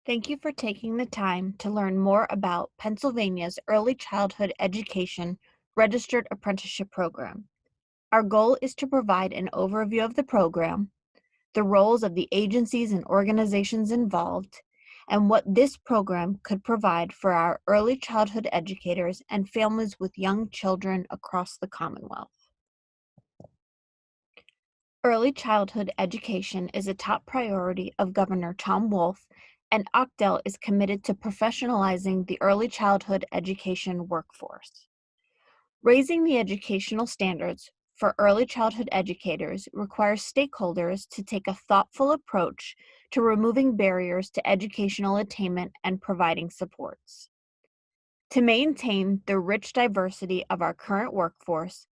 Thank you for taking the time to learn more about Pennsylvania's Early Childhood Education Registered Apprenticeship Program. Our goal is to provide an overview of the program, the roles of the agencies and organizations involved, and what this program could provide for our early childhood educators and families with young children across the Commonwealth. Early childhood education is a top priority of Governor Tom Wolf, and OCDEL is committed to professionalizing the early childhood education workforce. Raising the educational standards for early childhood educators requires stakeholders to take a thoughtful approach to removing barriers to educational attainment and providing supports. To maintain the rich diversity of our current workforce,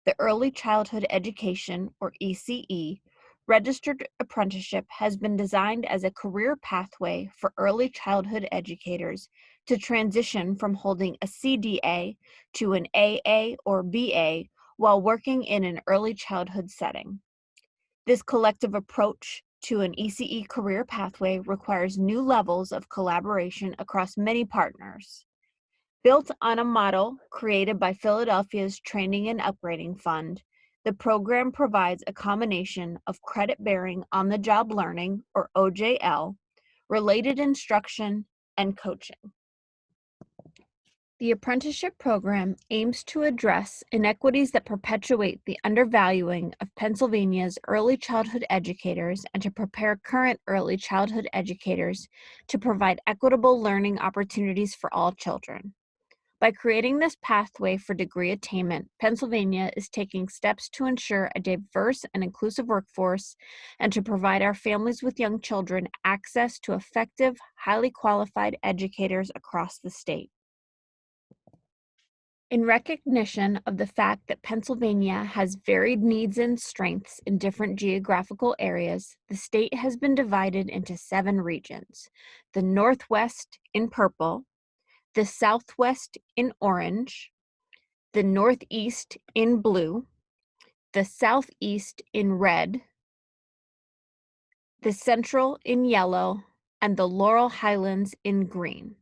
the Early Childhood Education, or ECE, registered apprenticeship has been designed as a career pathway for early childhood educators to transition from holding a CDA to an AA or BA while working in an early childhood setting. This collective approach to an ECE career pathway requires new levels of collaboration across many partners. Built on a model created by Philadelphia's Training and Upgrading Fund, the program provides a combination of credit-bearing on-the-job learning, or OJL, related instruction, and coaching. The apprenticeship program aims to address inequities that perpetuate the undervaluing of Pennsylvania's early childhood educators and to prepare current early childhood educators to provide equitable learning opportunities for all children. By creating this pathway for degree attainment, Pennsylvania is taking steps to ensure a diverse and inclusive workforce and to provide our families with young children access to effective, highly qualified educators across the state. In recognition of the fact that Pennsylvania has varied needs and strengths in different geographical areas, the state has been divided into 7 regions: the Northwest in purple, the Southwest in orange, the Northeast in blue, the Southeast in red, the Central in yellow, and the Laurel Highlands in green.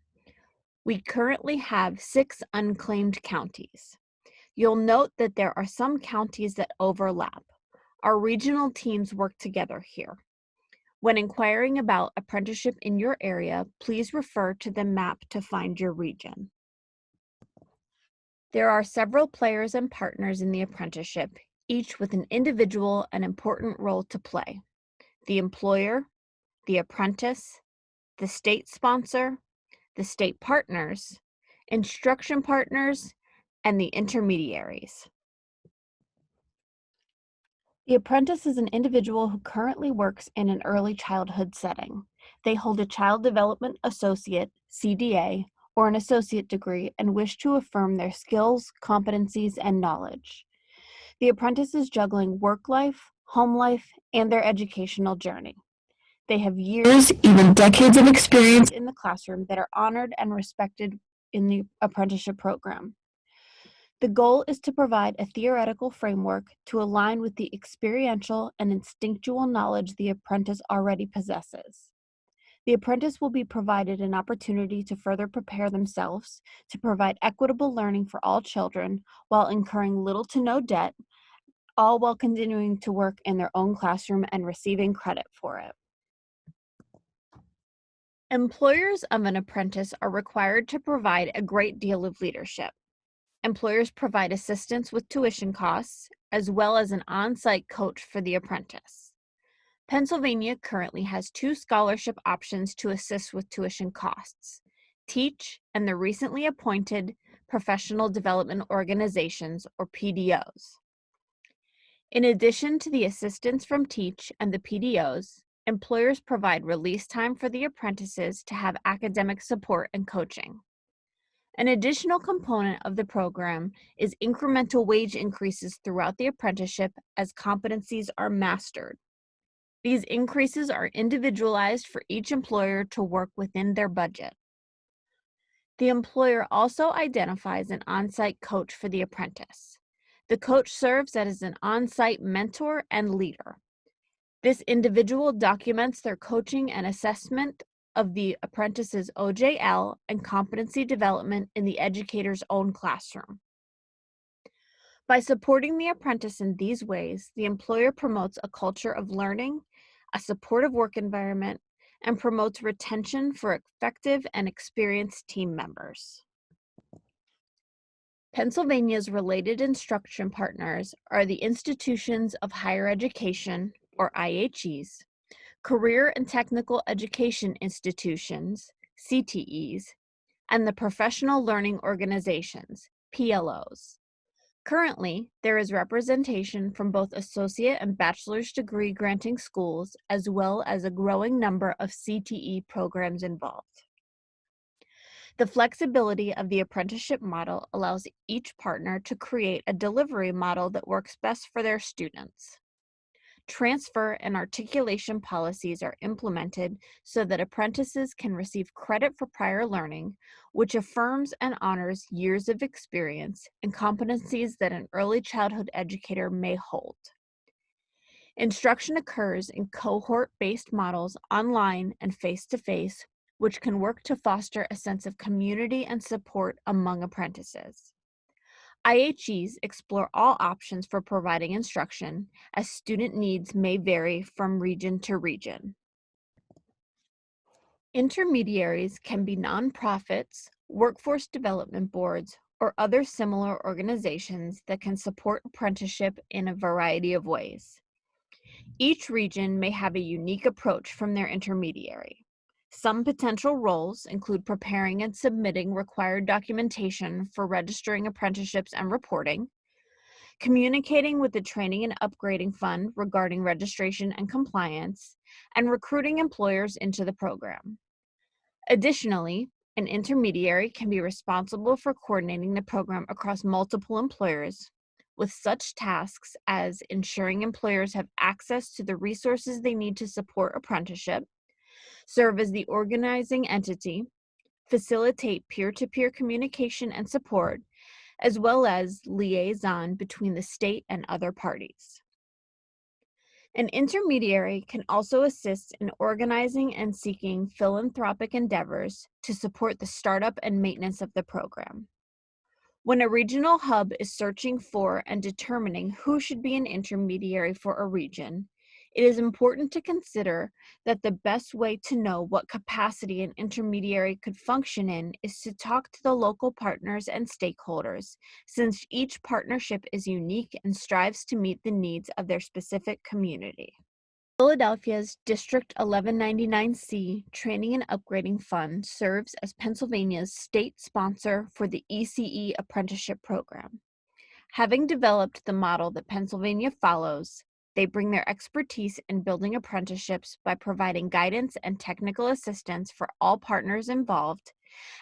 We currently have 6 unclaimed counties. You'll note that there are some counties that overlap. Our regional teams work together here. When inquiring about apprenticeship in your area, please refer to the map to find your region. There are several players and partners in the apprenticeship, each with an individual and important role to play: the employer, the apprentice, the state sponsor, the state partners, instruction partners, and the intermediaries. The apprentice is an individual who currently works in an early childhood setting. They hold a Child Development Associate, CDA, or an associate degree and wish to affirm their skills, competencies, and knowledge. The apprentice is juggling work life, home life, and their educational journey. They have years, even decades of experience in the classroom that are honored and respected in the apprenticeship program. The goal is to provide a theoretical framework to align with the experiential and instinctual knowledge the apprentice already possesses. The apprentice will be provided an opportunity to further prepare themselves to provide equitable learning for all children while incurring little to no debt, all while continuing to work in their own classroom and receiving credit for it. Employers of an apprentice are required to provide a great deal of leadership. Employers provide assistance with tuition costs, as well as an on-site coach for the apprentice. Pennsylvania currently has 2 scholarship options to assist with tuition costs: TEACH and the recently appointed Professional Development Organizations, or PDOs. In addition to the assistance from TEACH and the PDOs, employers provide release time for the apprentices to have academic support and coaching. An additional component of the program is incremental wage increases throughout the apprenticeship as competencies are mastered. These increases are individualized for each employer to work within their budget. The employer also identifies an on-site coach for the apprentice. The coach serves as an on-site mentor and leader. This individual documents their coaching and assessment of the apprentice's OJL and competency development in the educator's own classroom. By supporting the apprentice in these ways, the employer promotes a culture of learning, a supportive work environment, and promotes retention for effective and experienced team members. Pennsylvania's related instruction partners are the Institutions of Higher Education, or IHEs, Career and Technical Education Institutions, CTEs, and the Professional Learning Organizations, PLOs. Currently, there is representation from both associate and bachelor's degree granting schools, as well as a growing number of CTE programs involved. The flexibility of the apprenticeship model allows each partner to create a delivery model that works best for their students. Transfer and articulation policies are implemented so that apprentices can receive credit for prior learning, which affirms and honors years of experience and competencies that an early childhood educator may hold. Instruction occurs in cohort-based models online and face-to-face, which can work to foster a sense of community and support among apprentices. IHEs explore all options for providing instruction, as student needs may vary from region to region. Intermediaries can be nonprofits, workforce development boards, or other similar organizations that can support apprenticeship in a variety of ways. Each region may have a unique approach from their intermediary. Some potential roles include preparing and submitting required documentation for registering apprenticeships and reporting, communicating with the Training and Upgrading Fund regarding registration and compliance, and recruiting employers into the program. Additionally, an intermediary can be responsible for coordinating the program across multiple employers, with such tasks as ensuring employers have access to the resources they need to support apprenticeship, serve as the organizing entity, facilitate peer-to-peer communication and support, as well as liaison between the state and other parties. An intermediary can also assist in organizing and seeking philanthropic endeavors to support the startup and maintenance of the program. When a regional hub is searching for and determining who should be an intermediary for a region, it is important to consider that the best way to know what capacity an intermediary could function in is to talk to the local partners and stakeholders, since each partnership is unique and strives to meet the needs of their specific community. Philadelphia's District 1199C Training and Upgrading Fund serves as Pennsylvania's state sponsor for the ECE apprenticeship program. Having developed the model that Pennsylvania follows, they bring their expertise in building apprenticeships by providing guidance and technical assistance for all partners involved,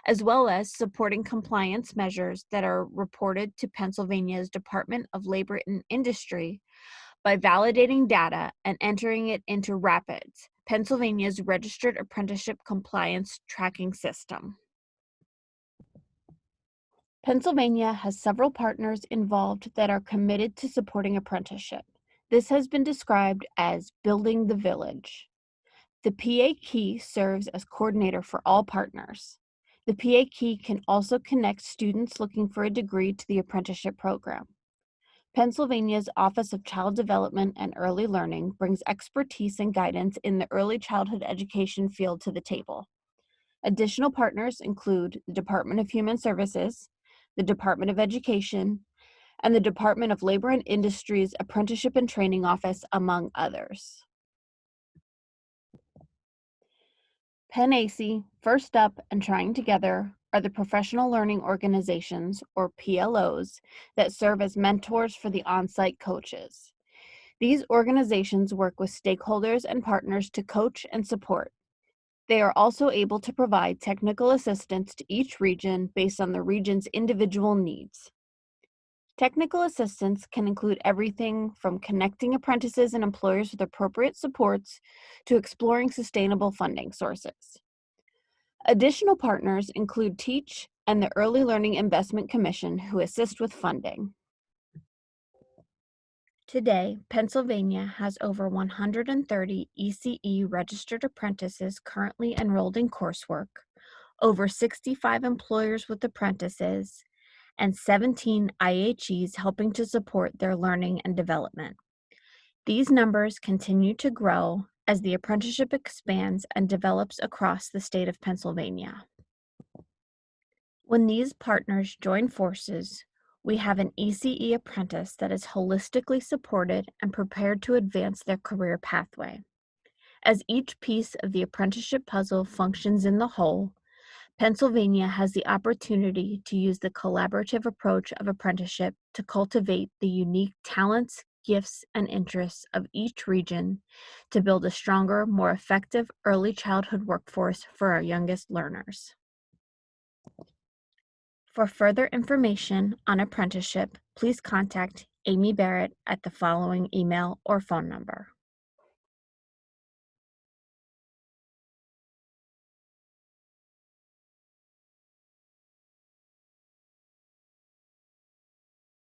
as well as supporting compliance measures that are reported to Pennsylvania's Department of Labor and Industry by validating data and entering it into RAPIDS, Pennsylvania's Registered Apprenticeship Compliance Tracking System. Pennsylvania has several partners involved that are committed to supporting apprenticeship. This has been described as building the village. The PA Key serves as coordinator for all partners. The PA Key can also connect students looking for a degree to the apprenticeship program. Pennsylvania's Office of Child Development and Early Learning brings expertise and guidance in the early childhood education field to the table. Additional partners include the Department of Human Services, the Department of Education, and the Department of Labor and Industry's Apprenticeship and Training Office, among others. PennACE, First Up, and Trying Together are the professional learning organizations, or PLOs, that serve as mentors for the on-site coaches. These organizations work with stakeholders and partners to coach and support. They are also able to provide technical assistance to each region based on the region's individual needs. Technical assistance can include everything from connecting apprentices and employers with appropriate supports to exploring sustainable funding sources. Additional partners include TEACH and the Early Learning Investment Commission, who assist with funding. Today, Pennsylvania has over 130 ECE registered apprentices currently enrolled in coursework, over 65 employers with apprentices, and 17 IHEs helping to support their learning and development. These numbers continue to grow as the apprenticeship expands and develops across the state of Pennsylvania. When these partners join forces, we have an ECE apprentice that is holistically supported and prepared to advance their career pathway. As each piece of the apprenticeship puzzle functions in the whole, Pennsylvania has the opportunity to use the collaborative approach of apprenticeship to cultivate the unique talents, gifts, and interests of each region to build a stronger, more effective early childhood workforce for our youngest learners. For further information on apprenticeship, please contact Amy Barrett at the following email or phone number.